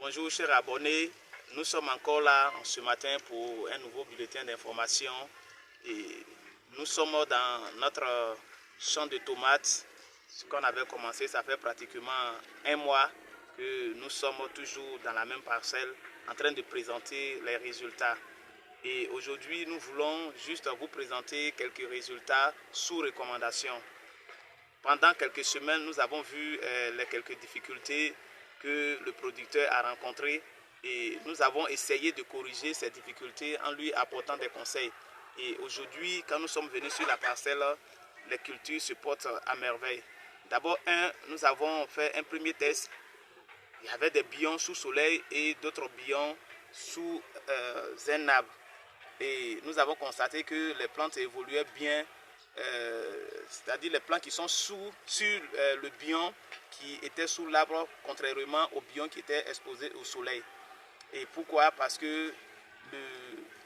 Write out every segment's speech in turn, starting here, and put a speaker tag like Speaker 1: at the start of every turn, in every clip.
Speaker 1: Bonjour chers abonnés, nous sommes encore là ce matin pour un nouveau bulletin d'information et nous sommes dans notre champ de tomates. Ce qu'on avait commencé, ça fait pratiquement un mois que nous sommes toujours dans la même parcelle en train de présenter les résultats. Et aujourd'hui, nous voulons juste vous présenter quelques résultats sous recommandation. Pendant quelques semaines, nous avons vu les quelques difficultés que le producteur a rencontrées et nous avons essayé de corriger ces difficultés en lui apportant des conseils. Et aujourd'hui, quand nous sommes venus sur la parcelle, les cultures se portent à merveille. D'abord, nous avons fait un premier test. Il y avait des billons sous soleil et d'autres billons sous un arbre. Et nous avons constaté que les plantes évoluaient bien, c'est-à-dire les plantes qui sont sur le bion qui était sous l'arbre, contrairement au bion qui était exposé au soleil. Et pourquoi? Parce que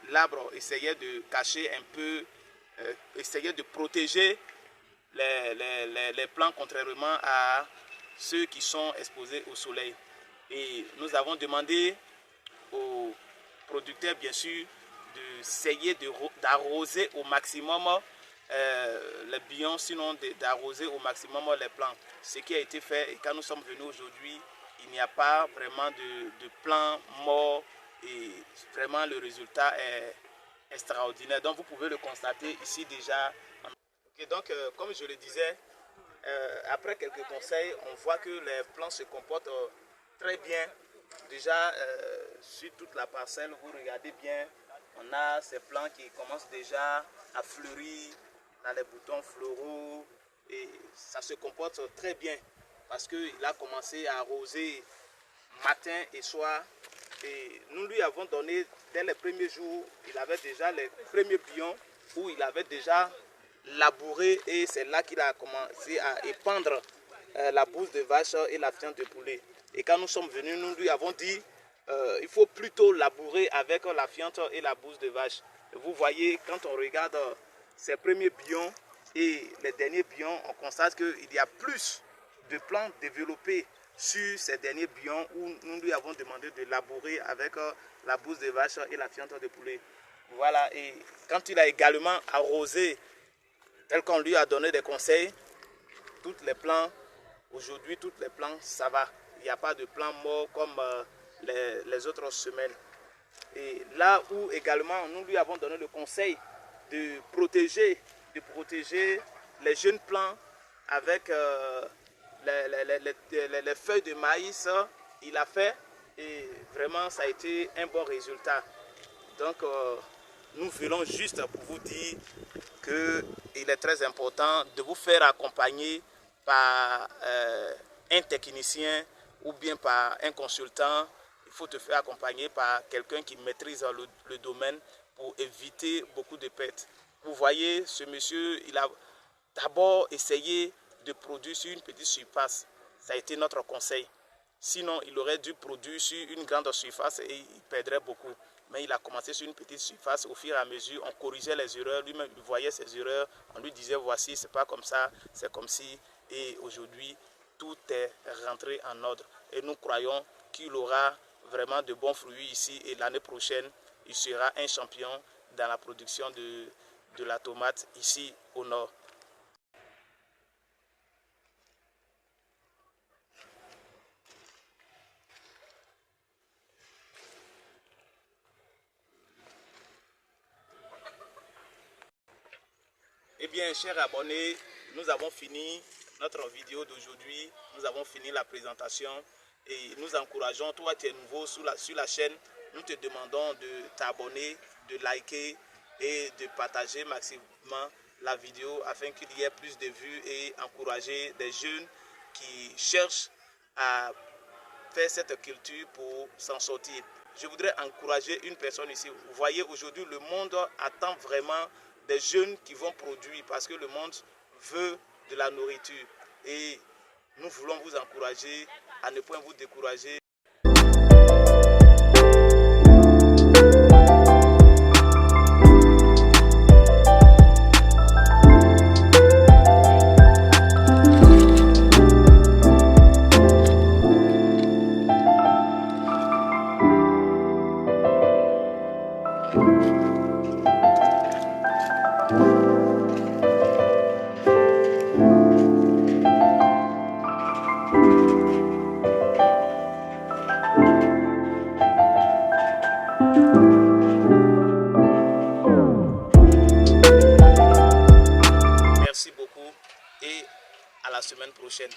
Speaker 1: l'arbre essayait de cacher un peu, essayait de protéger les plants contrairement à ceux qui sont exposés au soleil. Et nous avons demandé aux producteurs, bien sûr, d'essayer d'arroser au maximum les billons, sinon d'arroser au maximum les plants. Ce qui a été fait, et quand nous sommes venus aujourd'hui, il n'y a pas vraiment de plants morts et vraiment le résultat est extraordinaire. Donc vous pouvez le constater ici déjà. Okay, donc comme je le disais, après quelques conseils, on voit que les plants se comportent très bien. Déjà sur toute la parcelle, vous regardez bien, on a ces plants qui commencent déjà à fleurir, on a les boutons floraux et ça se comporte très bien parce qu'il a commencé à arroser matin et soir et nous lui avons donné dès les premiers jours, il avait déjà les premiers billons où il avait déjà labouré et c'est là qu'il a commencé à épandre la bouse de vache et la fiente de poulet. Et quand nous sommes venus, nous lui avons dit il faut plutôt labourer avec la fiente et la bouse de vache. Et vous voyez, quand on regarde ces premiers billons et les derniers billons, on constate qu'il y a plus de plants développés sur ces derniers billons où nous lui avons demandé de labourer avec la bouse de vache et la fiente de poulet. Voilà, et quand il a également arrosé, tel qu'on lui a donné des conseils, toutes les plants, aujourd'hui, toutes les plants, ça va. Il n'y a pas de plants morts comme les autres semaines. Et là où également nous lui avons donné le conseil de protéger les jeunes plants avec les feuilles de maïs, il a fait et vraiment ça a été un bon résultat. Donc nous voulons juste pour vous dire qu'il est très important de vous faire accompagner par un technicien ou bien par un consultant. Il faut te faire accompagner par quelqu'un qui maîtrise le domaine pour éviter beaucoup de pertes. Vous voyez, ce monsieur, il a d'abord essayé de produire sur une petite surface. Ça a été notre conseil. Sinon, il aurait dû produire sur une grande surface et il perdrait beaucoup. Mais il a commencé sur une petite surface. Au fur et à mesure, on corrigeait les erreurs. Lui-même, il voyait ses erreurs. On lui disait, voici, c'est pas comme ça, c'est comme si. Et aujourd'hui, tout est rentré en ordre. Et nous croyons qu'il aura vraiment de bons fruits ici. Et l'année prochaine, il sera un champion dans la production de la tomate ici au nord. Eh bien, chers abonnés, nous avons fini notre vidéo d'aujourd'hui. Nous avons fini la présentation et nous encourageons, toi tu es nouveau sur la chaîne, nous te demandons de t'abonner, de liker et de partager maximum la vidéo afin qu'il y ait plus de vues et encourager des jeunes qui cherchent à faire cette culture pour s'en sortir. Je voudrais encourager une personne ici. Vous voyez, aujourd'hui, le monde attend vraiment des jeunes qui vont produire parce que le monde veut de la nourriture. Et nous voulons vous encourager à ne point vous décourager. Merci beaucoup et à la semaine prochaine.